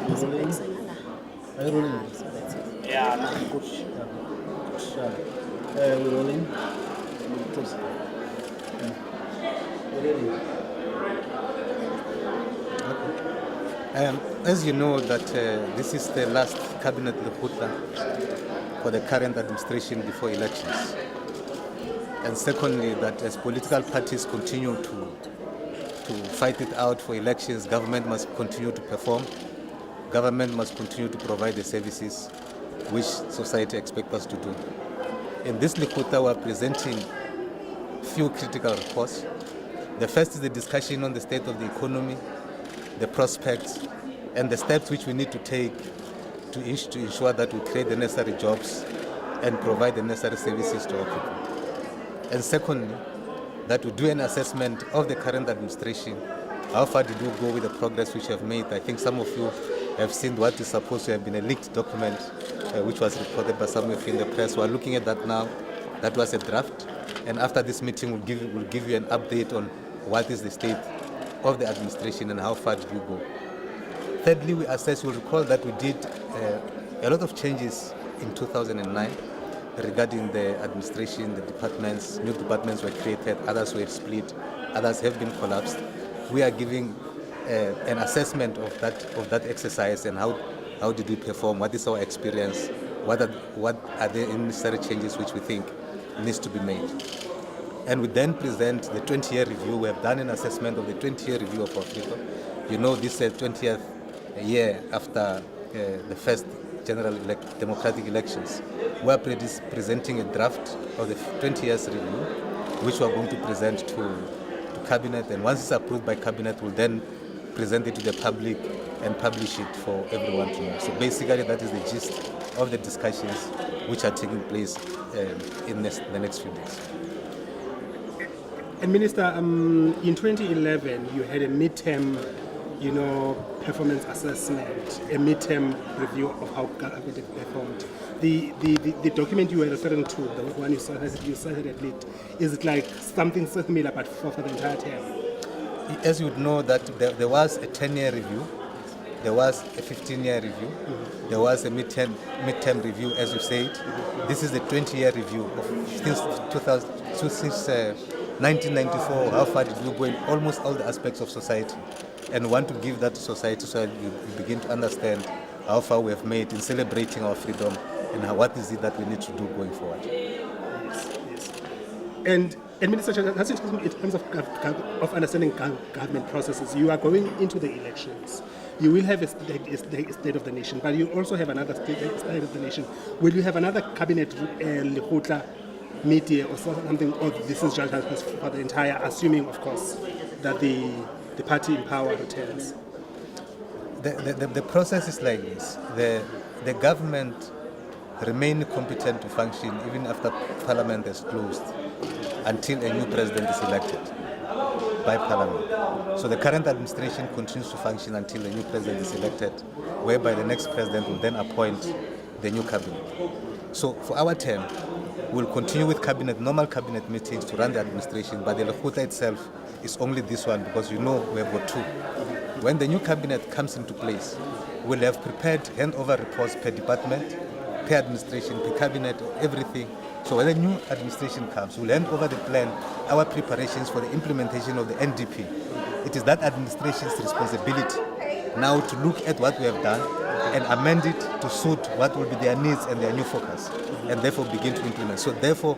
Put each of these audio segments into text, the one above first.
rolling? Are you rolling? Yeah. Good. Sure. We're rolling. Close. Ready? As you know that this is the last cabinet Lekgotla for the current administration before elections. And secondly, that as political parties continue to fight it out for elections, government must continue to perform, government must continue to provide the services which society expects us to do. In this Lekgotla, we are presenting few critical reports. The first is the discussion on the state of the economy, the prospects, and the steps which we need to take to ensure that we create the necessary jobs and provide the necessary services to our people. And secondly, that we do an assessment of the current administration. How far did we go with the progress which we have made? I think some of you have seen what is supposed to have been a leaked document, which was reported by some of you in the press. We are looking at that now. That was a draft. And after this meeting, we'll give you an update on what is the state of the administration and how far did we go. Thirdly, we assess, you'll recall that we did a lot of changes in 2009 regarding the administration, the departments. New departments were created, others were split, others have been collapsed. We are giving an assessment of that exercise and how did we perform, what is our experience, what are the necessary changes which we think needs to be made. And we then present the 20-year review. We have done an assessment of the 20-year review of our freedom. You know, this is 20th year after the first general democratic elections. We are presenting a draft of the 20 years review, which we are going to present to Cabinet. And once it's approved by Cabinet, we'll then present it to the public and publish it for everyone to know. So basically, that is the gist of the discussions which are taking place in the next few days. And Minister, in 2011, you had a midterm, performance assessment, a midterm review of how government performed. The document you were referring to, the one you cited at least, is it like something similar but for the entire term? As you would know, that there was a 10-year review, there was a 15-year review, there was a midterm review, as you said. This is the 20-year review of since 1994. How far did we go in almost all the aspects of society, and want to give that to society so that you begin to understand how far we have made in celebrating our freedom and what is it that we need to do going forward. Yes. And Minister, that's in terms of understanding government processes. You are going into the elections. You will have a state of the nation, but you also have another state of the nation. Will you have another cabinet Lekgotla media or something, or this is just for the entire, assuming, of course, that the party in power returns? The process is like this. The government remain competent to function even after Parliament is closed until a new president is elected by Parliament. So the current administration continues to function until a new president is elected, whereby the next president will then appoint the new cabinet. So for our term, we'll continue with normal cabinet meetings to run the administration, but the Lekgotla itself is only this one because we have got two. When the new cabinet comes into place, we'll have prepared handover reports per department, per administration, per cabinet, everything. So when the new administration comes, we'll hand over the plan, our preparations for the implementation of the NDP. It is that administration's responsibility now to look at what we have done and amend it to suit what will be their needs and their new focus, and therefore begin to implement. So therefore,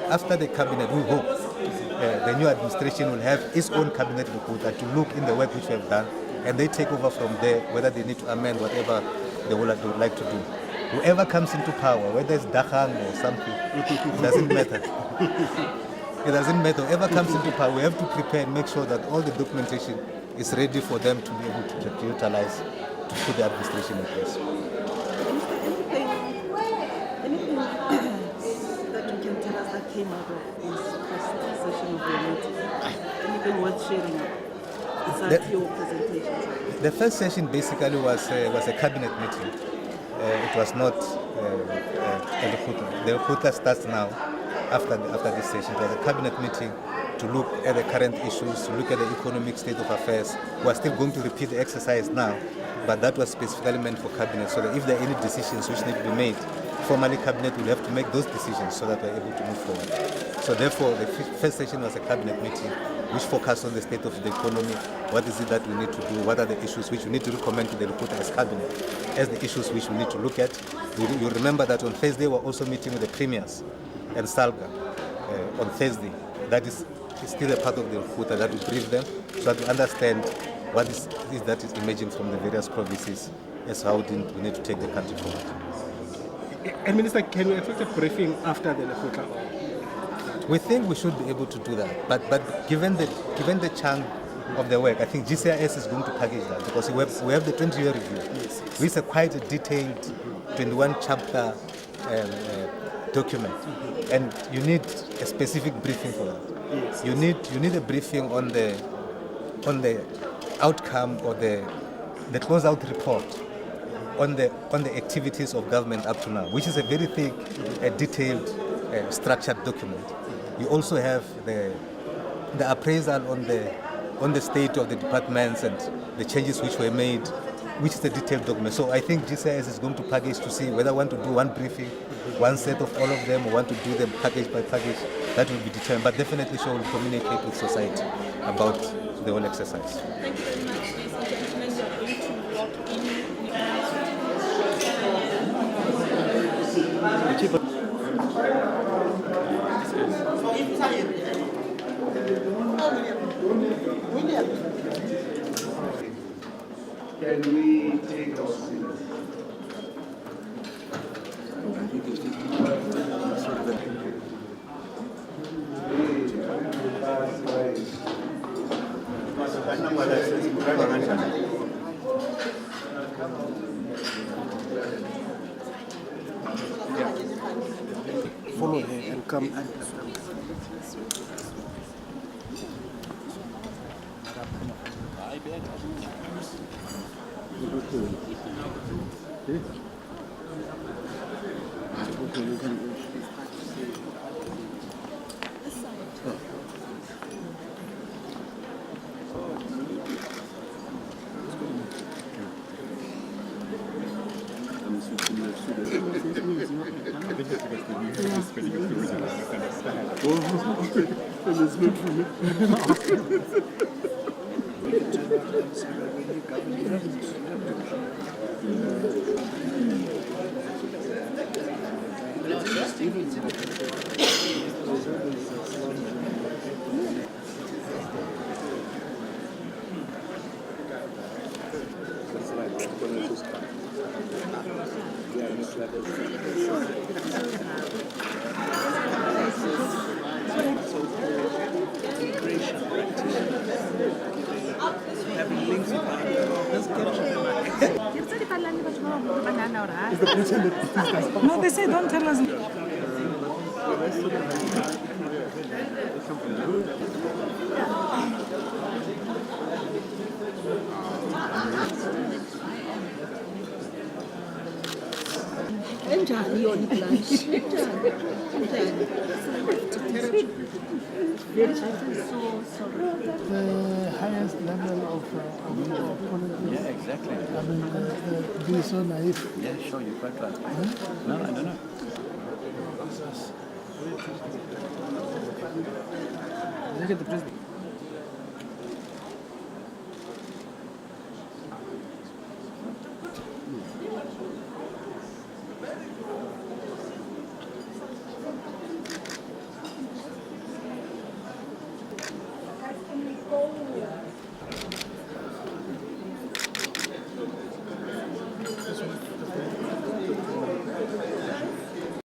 after the cabinet, we hope the new administration will have its own cabinet Lekgotla to look in the work which we have done, and they take over from there, whether they need to amend whatever they would like to do. Whoever comes into power, whether it's Dakhang or something, it doesn't matter. It doesn't matter. Whoever comes into power, we have to prepare and make sure that all the documentation is ready for them to be able to utilize to put the administration in place. Anything that you can tell us that came out of this first session of your meeting? Anything worth sharing besides your presentation? The first session basically was a cabinet meeting. It was not a Lekgotla. The Lekgotla starts now after this session. It was a cabinet meeting to look at the current issues, to look at the economic state of affairs. We are still going to repeat the exercise now but that was specifically meant for cabinet, so that if there are any decisions which need to be made, formally cabinet will have to make those decisions so that we're able to move forward. So therefore, the first session was a cabinet meeting which focused on the state of the economy, what is it that we need to do, what are the issues which we need to recommend to the Lekgotla as cabinet, as the issues which we need to look at. You remember that on Thursday we're also meeting with the premiers and Salga on Thursday. That is still a part of the Lekgotla that will brief them so that we understand what is that is emerging from the various provinces as how we need to take the country forward. And Minister, can we expect a briefing after the Lekgotla? We think we should be able to do that, but given the chunk of the work, I think GCIS is going to package that because we have the 20-year review, which is quite a detailed 21-chapter document, and you need a specific briefing for that. You need a briefing on the outcome or the closeout report on the activities of government up to now, which is a very thick, detailed, structured document. You also have the appraisal on the state of the departments and the changes which were made, which is a detailed document. So I think GCIS is going to package to see whether I want to do one briefing, one set of all of them, or want to do them package by package. That will be determined, but definitely she will communicate with society about the whole exercise. Thank you very much, ladies and gentlemen. We are going to walk in. Can we take our seat? Follow her and come. No, they say don't tell us. Enjani yona iblanch? Enjani? The highest level of politics. Yeah, exactly. I mean, be so naive. Yeah, sure, you're quite right. No, I don't know. Look at the president.